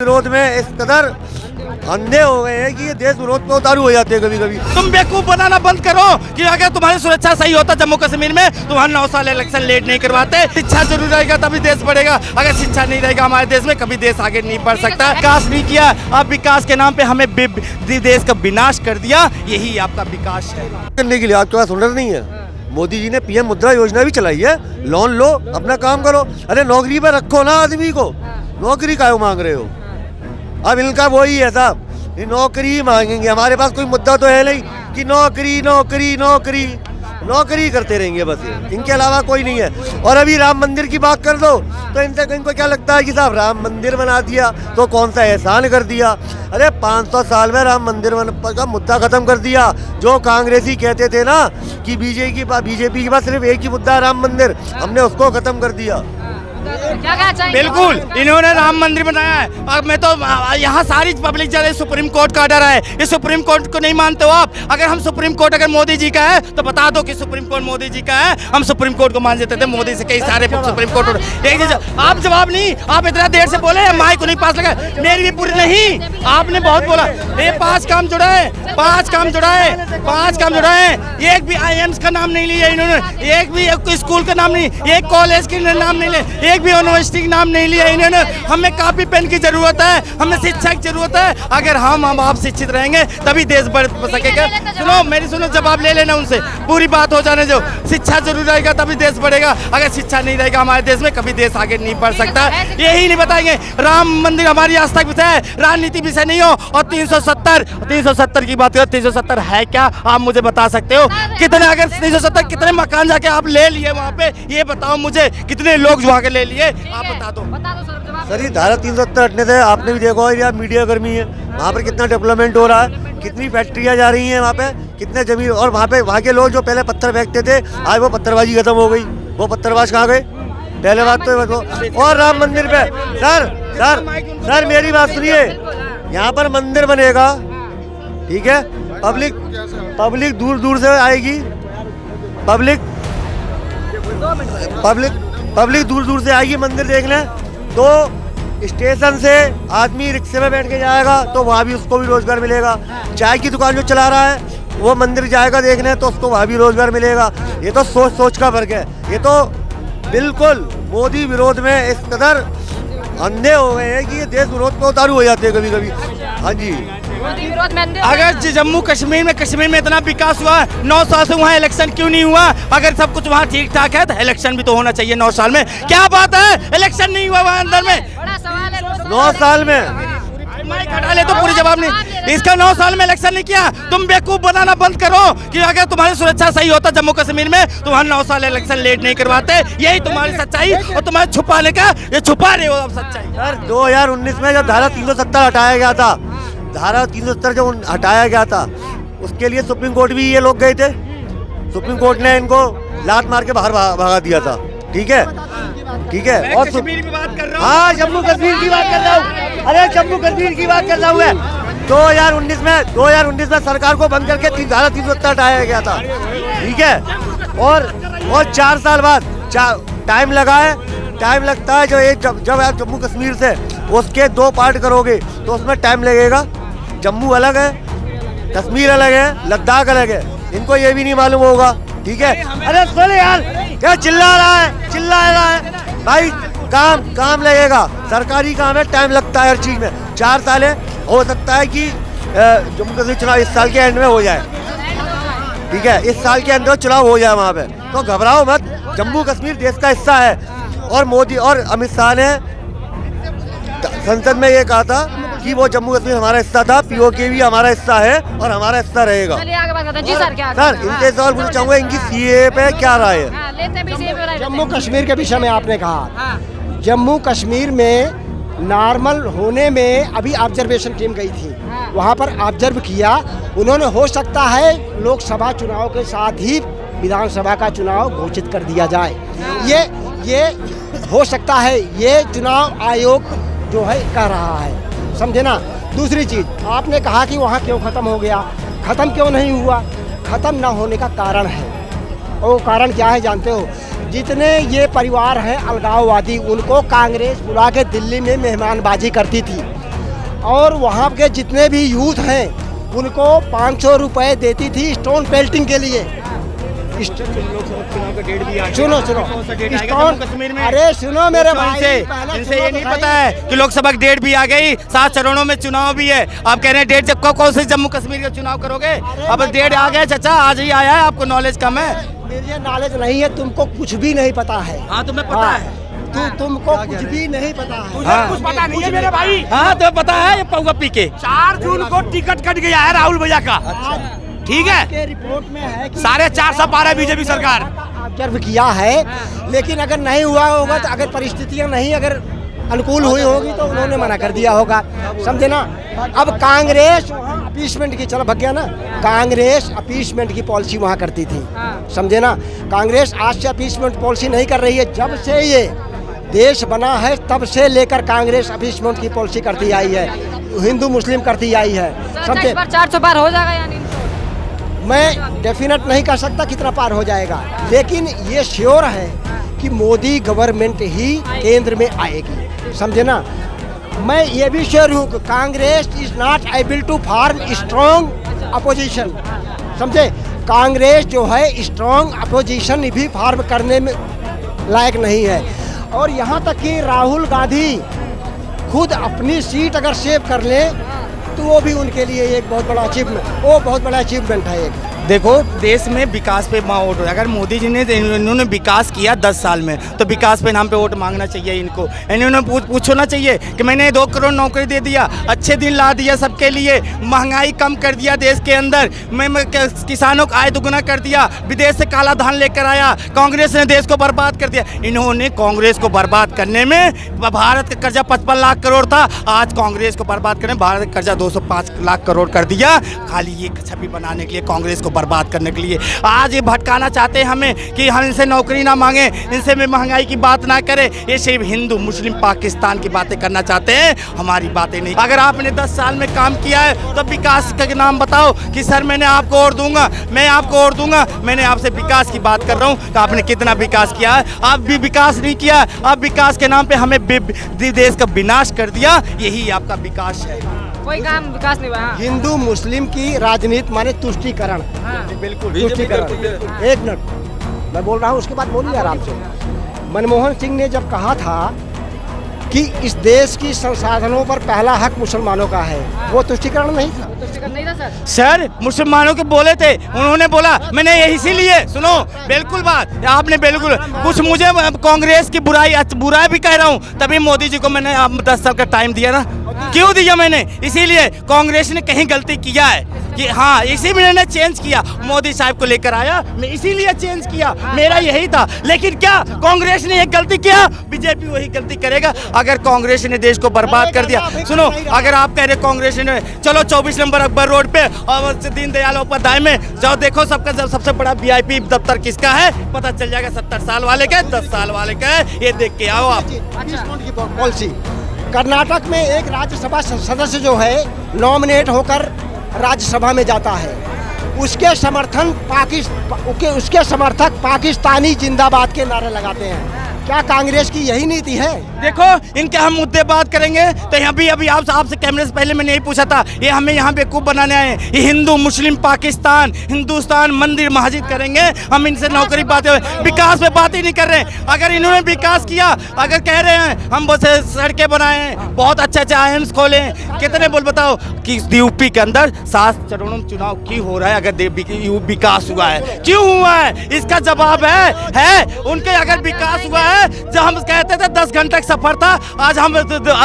विरोध में इस कदर अंधे हो गए हैं कि ये देश विरोध में उतारू हो जाते हैं कभी कभी। तुम बेवकूफ बनाना बंद करो कि अगर तुम्हारी सुरक्षा सही होता जम्मू कश्मीर में तो वहाँ 9 साल इलेक्शन लेट नहीं करवाते। शिक्षा जरूर रहेगा तभी देश बढ़ेगा, अगर शिक्षा नहीं रहेगा हमारे देश में कभी देश आगे नहीं बढ़ सकता। विकास नहीं किया, अब विकास के नाम पे हमें देश का विनाश कर दिया, यही आपका विकास है। करने के लिए आपके पास हुनर नहीं है। मोदी जी ने पीएम मुद्रा योजना भी चलाई है, लोन लो अपना काम करो। अरे नौकरी पर रखो ना आदमी को, नौकरी काहे मांग रहे हो? अब इनका वही है साहब, ये नौकरी ही मांगेंगे। हमारे पास कोई मुद्दा तो है नहीं कि नौकरी नौकरी नौकरी नौकरी करते रहेंगे बस, ये इनके अलावा कोई नहीं है। और अभी राम मंदिर की बात कर दो तो इनको क्या लगता है कि साहब राम मंदिर बना दिया तो कौन सा एहसान कर दिया? अरे 500 साल में राम मंदिर का मुद्दा खत्म कर दिया। जो कांग्रेसी कहते थे ना कि बीजेपी के पास सिर्फ एक ही मुद्दा है राम मंदिर, हमने उसको खत्म कर दिया। बिल्कुल, इन्होंने राम मंदिर बनाया है। अब मैं तो यहाँ सारी पब्लिक जा रही है, सुप्रीम कोर्ट का ऑर्डर है, इस सुप्रीम कोर्ट को नहीं मानते हो आप? अगर हम सुप्रीम कोर्ट अगर मोदी जी का है तो बता दो कि सुप्रीम कोर्ट मोदी जी का है। हम सुप्रीम कोर्ट को मान देते थे, मोदी से कई सारे सुप्रीम कोर्ट। एक चीज आप जवाब नहीं, आप इतना देर से बोले माइक को नहीं पास लगा, मेरी भी पूरी नहीं, आपने बहुत बोला। ये 5 काम जुड़ा है, 5 काम जुड़ा है, 5 काम जुड़ा है। एक भी IIMs का नाम नहीं लिया इन्होंने, एक भी स्कूल का नाम नहीं, एक कॉलेज के नाम नहीं लिया, एक भी यूनिवर्सिटी का नाम नहीं लिया इन्होंने। हमें कॉपी पेन की जरूरत है, हमें शिक्षा की जरूरत है। अगर हम आप शिक्षित रहेंगे तभी देश बढ़ सकेगा। सुनो मेरी, सुनो जवाब ले लेना उनसे, पूरी बात हो जाने दो। शिक्षा जरूर रहेगा तभी देश बढ़ेगा, अगर शिक्षा नहीं रहेगा हमारे देश में कभी देश आगे नहीं बढ़ सकता। यही नहीं बताएंगे। राम मंदिर हमारी आस्था का विषय है, राजनीति विषय नहीं हो। और 370 की बात करो, 370 है क्या आप मुझे बता सकते हो? कितने, अगर 370 कितने मकान जाके आप ले लिए वहाँ पे, ये बताओ मुझे, कितने लोग वहाँ के ले लिए आप बता दो सर। ये धारा 370 हटने से आपने भी देखा होगा, मीडिया कर्मी है, वहाँ पर कितना डेवलपमेंट हो रहा है, कितनी फैक्ट्रियाँ जा रही हैं वहाँ पे, कितने जमीन। और वहाँ के लोग जो पहले पत्थर फेंकते थे, आज वो पत्थरबाजी खत्म हो गई। वो पत्थरबाज कहाँ गए? पहले बात तो बताओ। और राम मंदिर पे सर मेरी बात सुनिए, यहाँ पर मंदिर बनेगा, ठीक है, पब्लिक दूर दूर से आएगी, पब्लिक दूर दूर से आएगी मंदिर देखने। तो स्टेशन से आदमी रिक्शे में बैठ के जाएगा तो वहाँ भी उसको भी रोजगार मिलेगा। चाय की दुकान जो चला रहा है वो मंदिर जाएगा देखने तो उसको वहाँ भी रोजगार मिलेगा। ये तो सोच का फर्क है। ये तो बिल्कुल मोदी विरोध में इस कदर अंधे हो गए हैं कि ये देश विरोध में उतारू हो जाते हैं कभी कभी। हाँ जी, अगर जम्मू कश्मीर में इतना विकास हुआ, 9 साल से वहाँ इलेक्शन क्यों नहीं हुआ? अगर सब कुछ वहाँ ठीक ठाक है तो इलेक्शन भी तो होना चाहिए 9 साल में। क्या बात है, इलेक्शन नहीं हुआ वहाँ अंदर में? 9 साल में माइक हटा ले तो पूरी जवाब नहीं। इसका 9 साल में इलेक्शन नहीं किया। तुम बेवकूफ बनाना बंद करो कि अगर तुम्हारी सुरक्षा सही होता जम्मू कश्मीर में तो वहाँ 9 साल इलेक्शन लेट नहीं करवाते। यही तुम्हारी सच्चाई, और तुम्हारे छुपाने का ये छुपा रहे हो अब सच्चाई। सर 2019 में जब धारा 370 हटाया गया था, धारा 370 जब हटाया गया था उसके लिए सुप्रीम कोर्ट भी ये लोग गए थे। सुप्रीम कोर्ट ने इनको लात मार के बाहर भगा दिया था। ठीक है। और कश्मीर की बात कर रहा हूँ। हाँ, जम्मू कश्मीर की बात कर रहा हूँ। अरे जम्मू कश्मीर की बात कर रहा हूँ मैं। 2019 में सरकार को बंद करके धारा 370 हटाया गया था। ठीक है। और 4 साल बाद टाइम लगा है, टाइम लगता है। जब आप जम्मू कश्मीर से उसके 2 पार्ट करोगे तो उसमें टाइम लगेगा। जम्मू अलग है, कश्मीर अलग है, लद्दाख अलग है। इनको ये भी नहीं मालूम होगा। ठीक है। अरे सुन यार, क्या चिल्ला रहा है भाई? काम लगेगा, सरकारी काम है, टाइम लगता है हर चीज में। 4 साल है, हो सकता है कि जम्मू कश्मीर चुनाव इस साल के एंड में हो जाए। ठीक है, इस साल के अंदर चुनाव हो जाए वहाँ पे, तो घबराओ मत। जम्मू कश्मीर देश का हिस्सा है। और मोदी और अमित शाह ने संसद में ये कहा था कि वो जम्मू कश्मीर हमारा हिस्सा था, POK भी हमारा हिस्सा है और हमारा हिस्सा रहेगा। जी सर, क्या सर इनसे सवाल पूछना चाहूँगा, इनकी CAA पे क्या राय है? जम्मू कश्मीर के विषय में आपने कहा, जम्मू कश्मीर में नॉर्मल होने में अभी ऑब्जर्वेशन टीम गई थी, वहाँ पर ऑब्जर्व किया उन्होंने। हो सकता है लोकसभा चुनाव के साथ ही विधानसभा का चुनाव घोषित कर दिया जाए। ये हो सकता है, ये चुनाव आयोग जो है कर रहा है, समझे ना। दूसरी चीज़ आपने कहा कि वहाँ क्यों ख़त्म हो गया, ख़त्म क्यों नहीं हुआ? ख़त्म ना होने का कारण है, और वो कारण क्या है जानते हो? जितने ये परिवार हैं अलगाववादी, उनको कांग्रेस बुला के दिल्ली में मेहमानबाजी करती थी। और वहाँ के जितने भी यूथ हैं उनको 500 रुपए देती थी स्टोन पेल्टिंग के लिए। सुनो स्टोन, कश्मीर में अरे सुनो मेरे भाई, इनसे ये नहीं पता है कि लोकसभा की डेट भी आ गई, 7 चरणों में चुनाव भी है। आप कह रहे हैं डेट जब कौन से जम्मू कश्मीर का चुनाव करोगे? अब डेट आ गया चाचा, आज ही आया है, आपको नॉलेज कम है। मुझे नॉलेज नहीं है, तुमको कुछ भी नहीं पता है। हाँ तुम्हें पता है, तुमको कुछ भी नहीं पता है। तुझे कुछ पता नहीं है मेरे भाई। हाँ तुम्हें पता है, ये पौवा पी के 4 जून को टिकट कट गया है राहुल भैया का, ठीक है? के रिपोर्ट में है कि 450 पा रहा है बीजेपी सरकार। ऑब्जर्व किया है, लेकिन अगर नहीं हुआ होगा तो अगर परिस्थितियां नहीं अगर अनुकूल हुई होगी तो उन्होंने मना कर दिया होगा, समझे ना। अब कांग्रेस वहाँ अपीसमेंट की, चलो भग गया ना, कांग्रेस अपीसमेंट की पॉलिसी वहाँ करती थी, समझे ना। कांग्रेस आज से अपीसमेंट पॉलिसी नहीं कर रही है, जब से ये देश बना है तब से लेकर कांग्रेस अपीसमेंट की पॉलिसी करती आई है, हिंदू मुस्लिम करती आई है, समझे। 400 पार हो जाएगा यानी? मैं डेफिनेट नहीं कर सकता कितना पार हो जाएगा, लेकिन ये श्योर है कि मोदी गवर्नमेंट ही केंद्र में आएगी, समझे ना। मैं ये भी श्योर हूँ कि Congress is not able to form strong opposition, समझे। कांग्रेस जो है स्ट्रॉन्ग अपोजिशन भी फॉर्म करने में लायक नहीं है। और यहाँ तक कि राहुल गांधी खुद अपनी सीट अगर सेव कर ले तो वो भी उनके लिए एक बहुत बड़ा अचीवमेंट है एक। देखो देश में विकास पे वोट, अगर मोदी जी ने इन्होंने विकास किया 10 साल में तो विकास पे नाम पे वोट मांगना चाहिए इनको। इन्होंने पूछना चाहिए कि मैंने 2 करोड़ नौकरी दे दिया, अच्छे दिन ला दिया सबके लिए, महंगाई कम कर दिया देश के अंदर, मैं किसानों का आय दुगुना कर दिया, विदेश से काला धान लेकर आया, कांग्रेस ने देश को बर्बाद कर दिया। इन्होंने कांग्रेस को बर्बाद करने में, भारत का कर्जा 55 लाख करोड़ था, आज कांग्रेस को बर्बाद करने भारत का कर्जा 205 लाख करोड़ कर दिया, खाली ये छवि बनाने के लिए, कांग्रेस को बर्बाद करने के लिए। आज ये भटकाना चाहते हैं हमें कि हम इनसे नौकरी ना मांगे, इनसे में महंगाई की बात ना करें, ये सिर्फ हिंदू मुस्लिम पाकिस्तान की बातें करना चाहते हैं, हमारी बातें नहीं। अगर आपने 10 साल में काम किया है तो विकास का नाम बताओ कि सर मैंने आपको और दूंगा, मैं आपको और दूंगा। मैंने आपसे विकास की बात कर रहा हूँ कि आपने कितना विकास किया है? आप भी विकास नहीं किया, आप विकास के नाम पे हमें देश का विनाश कर दिया, यही आपका विकास है। कोई काम विकास नहीं हुआ। हिंदू मुस्लिम की राजनीति माने तुष्टीकरण, बिल्कुल तुष्टीकरण। एक मिनट मैं बोल रहा हूँ, उसके बाद बोलिए आराम से। मनमोहन सिंह ने जब कहा था कि इस देश की संसाधनों पर पहला हक मुसलमानों का है, वो तुष्टीकरण नहीं था? तुष्टीकरण नहीं था सर, मुसलमानों के बोले थे, उन्होंने बोला मैंने यही इसीलिए, सुनो बिल्कुल बात आपने बिल्कुल कुछ, मुझे कांग्रेस की बुराई भी कह रहा हूँ, तभी मोदी जी को मैंने 10 साल का टाइम दिया ना। क्यों दिया मैंने? इसीलिए कांग्रेस ने कहीं गलती किया है कि हाँ, इसी में मैंने चेंज किया, मोदी साहब को लेकर आया, मैं इसीलिए चेंज किया, मेरा यही था। लेकिन क्या कांग्रेस ने एक गलती किया, बीजेपी वही गलती करेगा। अगर कांग्रेस ने देश को बर्बाद कर दिया, सुनो, अगर आप कह रहे कांग्रेस ने, चलो 24 नंबर अकबर रोड पे और दीनदयाल उपाध्याय में जाओ, देखो सबका सबसे बड़ा VIP दफ्तर किसका है, पता चल जाएगा। 70 साल वाले का, 10 साल वाले का है, ये देख के आओ आप। पॉलिसी कर्नाटक में एक राज्यसभा सदस्य जो है नॉमिनेट होकर राज्यसभा में जाता है, उसके समर्थक पाकिस्तानी जिंदाबाद के नारे लगाते हैं। क्या कांग्रेस की यही नीति है? देखो इनके हम मुद्दे बात करेंगे तो अभी आपसे कैमरे से पहले मैंने यही पूछा था, ये हमें यहाँ बेवकूफ़ बनाने आए हैं। ये हिंदू मुस्लिम पाकिस्तान हिंदुस्तान मंदिर मस्जिद करेंगे, हम इनसे नौकरी बातें, विकास पे बात ही नहीं कर रहे हैं। अगर इन्होंने विकास किया, अगर कह रहे हैं हम बस सड़कें बनाए हैं, बहुत अच्छे IIMs खोले हैं, कितने बोल बताओ कि UP के अंदर 7 चरणों में चुनाव क्यों हो रहा है? अगर विकास हुआ है, क्यों हुआ है? इसका जवाब है उनके। अगर विकास हुआ है, जब हम कहते थे 10 घंटे का सफर था, आज हम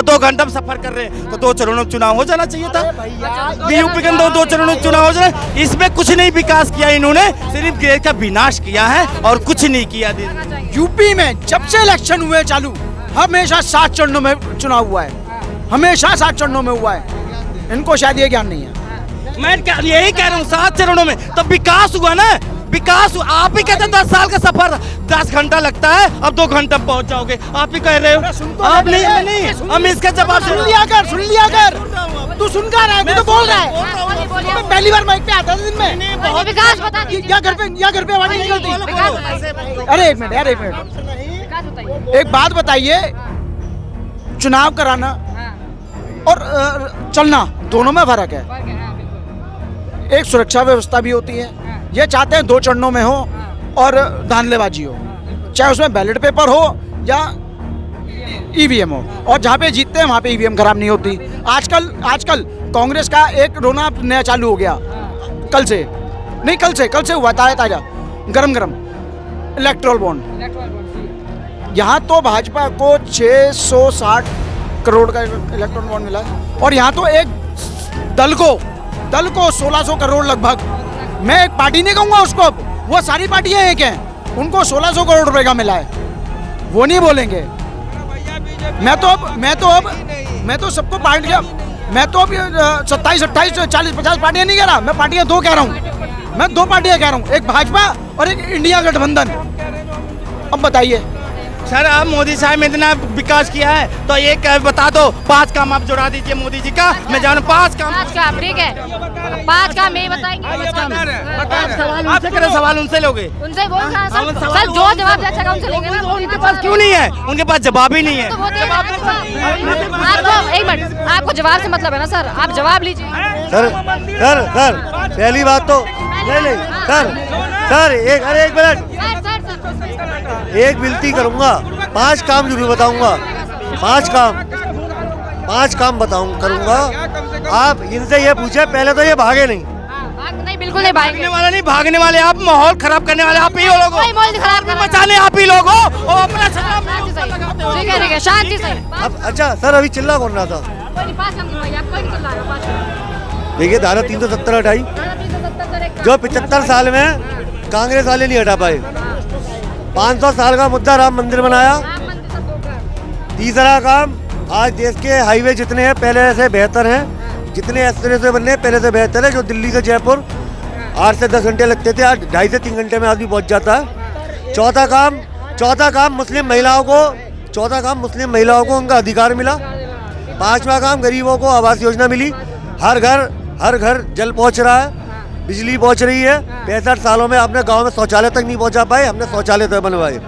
2 घंटे में सफर कर रहे हैं, तो 2 चरणों में चुनाव हो जाना चाहिए था। UP के अंदर 2 चरणों में चुनाव हो जाए, इसमें कुछ नहीं विकास किया इन्होंने, सिर्फ देश का विनाश किया है और कुछ नहीं किया। यूपी में जब से इलेक्शन हुए चालू, हमेशा 7 चरणों में चुनाव हुआ है, हमेशा 7 चरणों में हुआ है। इनको शायद ये ज्ञान नहीं है। मैं यही कह रहा हूँ, 7 चरणों में तो विकास हुआ ना, विकास। आप ही कहते हैं 10 साल का सफर 10 घंटा लगता है, अब 2 घंटे में पहुंच जाओगे, आप ही कह रहे हो। आप नहीं, हम इसका जवाब सुन लिया कर। तू सुनकर रहा है, तू तो बोल रहा है। पहली बार माइक पे आता है दिन में। विकास बता दीजिए। या घर पे आवाज नहीं निकलती। अरे एक मिनट, विकास बताइए। एक बात बताइए, चुनाव कराना और चलना, दोनों में फर्क है। फर्क है, हाँ, बिल्कुल। एक सुरक्षा व्यवस्था भी होती है, ये चाहते हैं 2 चरणों में हो और धांधलेबाजी हो, चाहे उसमें बैलेट पेपर हो या ईवीएम हो, और जहाँ पे जीतते हैं वहाँ पे ईवीएम खराब नहीं होती। आजकल कांग्रेस का एक रोना नया चालू हो गया, कल से हुआ ताजा गरम इलेक्ट्रल बॉन्ड। यहाँ तो भाजपा को 660 करोड़ का इलेक्ट्रल बॉन्ड मिला है, और यहाँ तो एक दल को 1600 करोड़ लगभग। मैं एक पार्टी नहीं कहूँगा उसको, वो सारी पार्टियां एक हैं, उनको 1600 करोड़ रुपए का मिला है, वो नहीं बोलेंगे। मैं तो सबको पार्टियां, मैं तो अभी 27, 28, 40, 50 पार्टियां नहीं कह रहा, मैं पार्टियां 2 कह रहा हूँ, मैं 2 पार्टियां कह रहा हूँ, एक भाजपा और एक इंडिया गठबंधन। अब बताइए सर, आप मोदी साहब ने इतना विकास किया है तो एक बता दो, 5 काम आप जुड़ा दीजिए मोदी जी का, मैं जानूं 5 काम। 5 काम, ठीक है, 5 काम यही बताएंगे। सवाल उनसे करें, सवाल उनसे लोगे, उनसे बोल रहा है सर, जो जवाब दे अच्छा उनसे लेंगे ना। उनके पास क्यों नहीं है? उनके पास जवाब ही नहीं है। तो वो दे आपको, एक मिनट, आपको जवाब से मतलब है ना सर, आप जवाब लीजिए। सर पहली बात तो नहीं सर एक मिनट, एक विनती करूंगा, 5 काम जरूर बताऊंगा, 5 काम करूंगा। आप इनसे ये पूछे, पहले तो ये भागे नहीं। नहीं, बिल्कुल नहीं भागेंगे। भागने वाले आप, माहौल खराब करने वाले आप ही हो लोग, कोई माहौल खराब नहीं, मचाने आप ही लोग हो, और अपना ठीक है, शांति से। अब अच्छा सर, अभी चिल्ला कौन रहा था? कोई नहीं, 5 काम नहीं भाई, आप कोई नहीं चिल्ला रहे हो, 5 काम। देखिए धारा 370 हटाई, जो 75 साल में कांग्रेस वाले नहीं हटा पाए। 500 साल का मुद्दा राम मंदिर बनाया। तीसरा काम, आज देश के हाईवे जितने हैं पहले से बेहतर हैं, जितने एक्सप्रेस वे बनने पहले से बेहतर है। जो दिल्ली से जयपुर 8 से 10 घंटे लगते थे, आज 2.5 से 3 घंटे में आदमी पहुंच जाता है। चौथा काम मुस्लिम महिलाओं को उनका अधिकार मिला। 5वां काम, गरीबों को आवास योजना मिली, हर घर जल पहुंच रहा है, बिजली पहुंच रही है। 65 सालों में अपने गांव में शौचालय तक नहीं पहुंचा पाए, हमने शौचालय तक बनवाए।